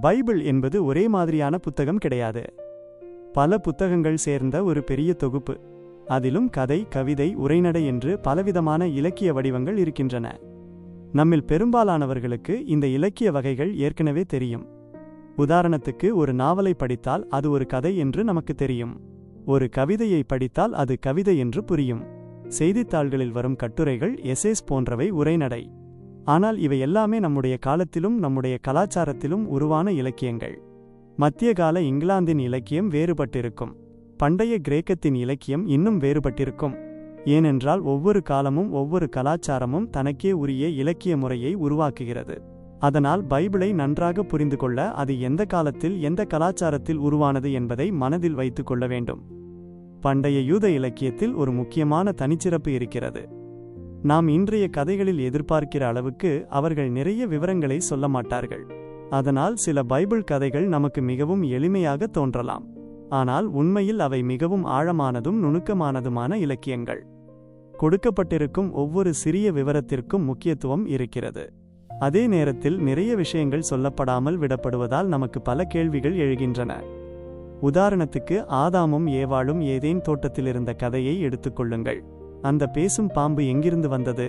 Bible என்பது ஒரே மாதிரியான புத்தகம் கிடையாது. பல புத்தகங்கள் சேர்ந்த ஒரு பெரிய தொகுப்பு. அதிலும் கதை, கவிதை, உரைநடை என்று பலவிதமான இலக்கிய வடிவங்கள் இருக்கின்றன. நம்மில் பெரும்பாலானவர்களுக்கு இந்த இலக்கிய வகைகள் ஏற்கனவே தெரியும். உதாரணத்துக்கு, ஒரு நாவலை படித்தால் அது ஒரு கதை என்று நமக்கு தெரியும். ஒரு கவிதையை படித்தால் அது கவிதை என்று புரியும். செய்தித்தாள்களில் வரும் கட்டுரைகள், எசேஸ் போன்றவை உரைநடை. ஆனால் இவை எல்லாமே நம்முடைய காலத்திலும் நம்முடைய கலாச்சாரத்திலும் உருவான இலக்கியங்கள். மத்திய கால இங்கிலாந்தின் இலக்கியம் வேறுபட்டிருக்கும். பண்டைய கிரேக்கத்தின் இலக்கியம் இன்னும் வேறுபட்டிருக்கும். ஏனென்றால் ஒவ்வொரு காலமும் ஒவ்வொரு கலாச்சாரமும் தனக்கே உரிய இலக்கிய முறையை உருவாக்குகிறது. அதனால் பைபிளை நன்றாக புரிந்து கொள்ள அது எந்த காலத்தில் எந்த கலாச்சாரத்தில் உருவானது என்பதை மனதில் வைத்துக் கொள்ள வேண்டும். பண்டைய யூத இலக்கியத்தில் ஒரு முக்கியமான தனிச்சிறப்பு இருக்கிறது. நாம் இன்றைய கதைகளில் எதிர்பார்க்கிற அளவுக்கு அவர்கள் நிறைய விவரங்களை சொல்ல மாட்டார்கள். அதனால் சில பைபிள் கதைகள் நமக்கு மிகவும் எளிமையாக தோன்றலாம். ஆனால் உண்மையில் அவை மிகவும் ஆழமானதும் நுணுக்கமானதுமான இலக்கியங்கள். கொடுக்கப்பட்டிருக்கும் ஒவ்வொரு சிறிய விவரத்திற்கும் முக்கியத்துவம் இருக்கிறது. அதே நேரத்தில் நிறைய விஷயங்கள் சொல்லப்படாமல் விடப்படுவதால் நமக்கு பல கேள்விகள் எழுகின்றன. உதாரணத்துக்கு, ஆதாமும் ஏவாளும் ஏதேன் தோட்டத்திலிருந்த கதையை எடுத்துக்கொள்ளுங்கள். அந்த பேசும் பாம்பு எங்கிருந்து வந்தது?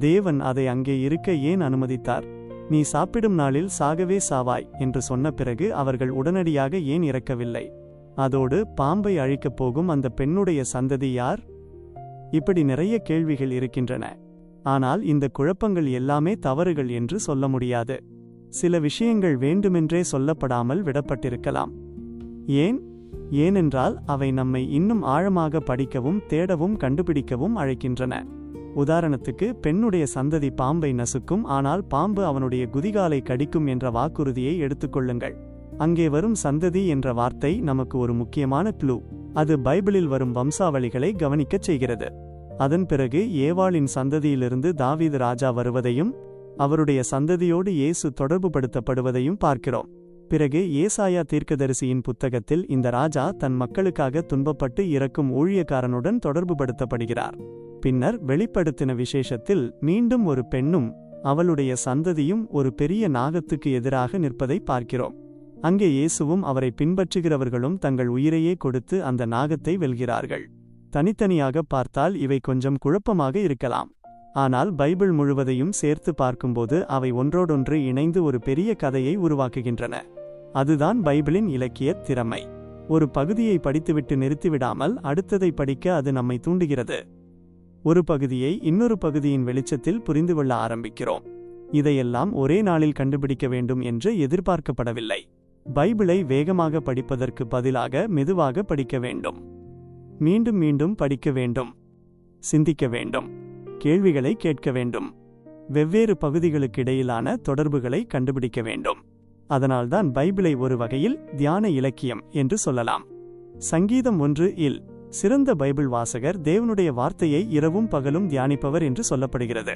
தேவன் அதை அங்கே இருக்க ஏன் அனுமதித்தார்? நீ சாப்பிடும் நாளில் சாகவே சாவாய் என்று சொன்ன பிறகு அவர்கள் உடனடியாக ஏன் இறக்கவில்லை? அதோடு பாம்பை அழிக்கப் போகும் அந்த பெண்ணுடைய சந்ததி யார்? இப்படி நிறைய கேள்விகள் இருக்கின்றன. ஆனால் இந்த குழப்பங்கள் எல்லாமே தவறுகள் என்று சொல்ல முடியாது. சில விஷயங்கள் வேண்டுமென்றே சொல்லப்படாமல் விடப்பட்டிருக்கலாம். ஏனென்றால் அவை நம்மை இன்னும் ஆழமாக படிக்கவும் தேடவும் கண்டுபிடிக்கவும் அழைக்கின்றன. உதாரணத்துக்கு, பெண்ணுடைய சந்ததி பாம்பை நசுக்கும், ஆனால் பாம்பு அவனுடைய குதிகாலை கடிக்கும் என்ற வாக்குறுதியை எடுத்துக்கொள்ளுங்கள். அங்கே வரும் சந்ததி என்ற வார்த்தை நமக்கு ஒரு முக்கியமான க்ளூ. அது பைபிளில் வரும் வம்சாவளிகளை கவனிக்கச் செய்கிறது. அதன் பிறகு ஏவாளின் சந்ததியிலிருந்து தாவீது ராஜா வருவதையும் அவருடைய சந்ததியோடு இயேசு தொடர்புபடுத்தப்படுவதையும் பார்க்கிறோம். பிறகு ஏசாயா தீர்க்கதரிசியின் புத்தகத்தில் இந்த ராஜா தன் மக்களுக்காக துன்பப்பட்டு இறக்கும் ஊழியக்காரனுடன் தொடர்புபடுத்தப்படுகிறார். பின்னர் வெளிப்படுத்தின விசேஷத்தில் மீண்டும் ஒரு பெண்ணும் அவளுடைய சந்ததியும் ஒரு பெரிய நாகத்துக்கு எதிராக நிற்பதை பார்க்கிறோம். அங்கே இயேசுவும் அவரை பின்பற்றுகிறவர்களும் தங்கள் உயிரையே கொடுத்து அந்த நாகத்தை வெல்கிறார்கள். தனித்தனியாக பார்த்தால் இவை கொஞ்சம் குழப்பமாக இருக்கலாம். ஆனால் பைபிள் முழுவதையும் சேர்த்து பார்க்கும்போது அவை ஒன்றோடொன்று இணைந்து ஒரு பெரிய கதையை உருவாக்குகின்றன. அதுதான் பைபிளின் இலக்கிய திறமை. ஒரு பகுதியை படித்துவிட்டு நிறுத்திவிடாமல் அடுத்ததை படிக்க அது நம்மை தூண்டுகிறது. ஒரு பகுதியை இன்னொரு பகுதியின் வெளிச்சத்தில் புரிந்து கொள்ள ஆரம்பிக்கிறோம். இதையெல்லாம் ஒரே நாளில் கண்டுபிடிக்க வேண்டும் என்று எதிர்பார்க்கப்படவில்லை. பைபிளை வேகமாக படிப்பதற்கு பதிலாக மெதுவாக படிக்க வேண்டும். மீண்டும் மீண்டும் படிக்க வேண்டும். சிந்திக்க வேண்டும். கேள்விகளை கேட்க வேண்டும். வெவ்வேறு பகுதிகளுக்கிடையிலான தொடர்புகளை கண்டுபிடிக்க வேண்டும். அதனால்தான் பைபிளை ஒரு வகையில் தியான இலக்கியம் என்று சொல்லலாம். சங்கீதம் 1 சிறந்த பைபிள் வாசகர் தேவனுடைய வார்த்தையை இரவும் பகலும் தியானிப்பவர் என்று சொல்லப்படுகிறது.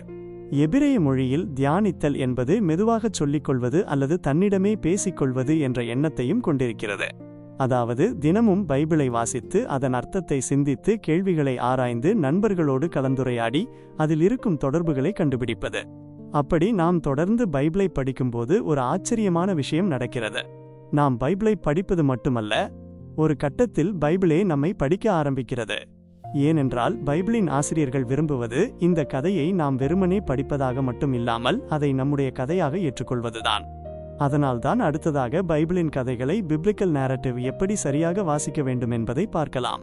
எபிரேய மொழியில் தியானித்தல் என்பது மெதுவாகச் சொல்லிக்கொள்வது அல்லது தன்னிடமே பேசிக்கொள்வது என்ற எண்ணத்தையும் கொண்டிருக்கிறது. அதாவது தினமும் பைபிளை வாசித்து அதன் அர்த்தத்தை சிந்தித்து கேள்விகளை ஆராய்ந்து நண்பர்களோடு கலந்துரையாடி அதில் இருக்கும் தொடர்புகளை கண்டுபிடிப்பது. அப்படி நாம் தொடர்ந்து பைபிளை படிக்கும்போது ஒரு ஆச்சரியமான விஷயம் நடக்கிறது. நாம் பைபிளை படிப்பது மட்டுமல்ல, ஒரு கட்டத்தில் பைபிளே நம்மை படிக்க ஆரம்பிக்கிறது. ஏனென்றால் பைபிளின் ஆசிரியர்கள் விரும்புவது இந்த கதையை நாம் வெறுமனே படிப்பதாக மட்டும் இல்லாமல் அதை நம்முடைய கதையாக ஏற்றுக்கொள்வதுதான். அதனால்தான் அடுத்ததாக பைபிளின் கதைகளை பிப்ளிக்கல் நேரட்டிவ் எப்படி சரியாக வாசிக்க வேண்டும் என்பதை பார்க்கலாம்.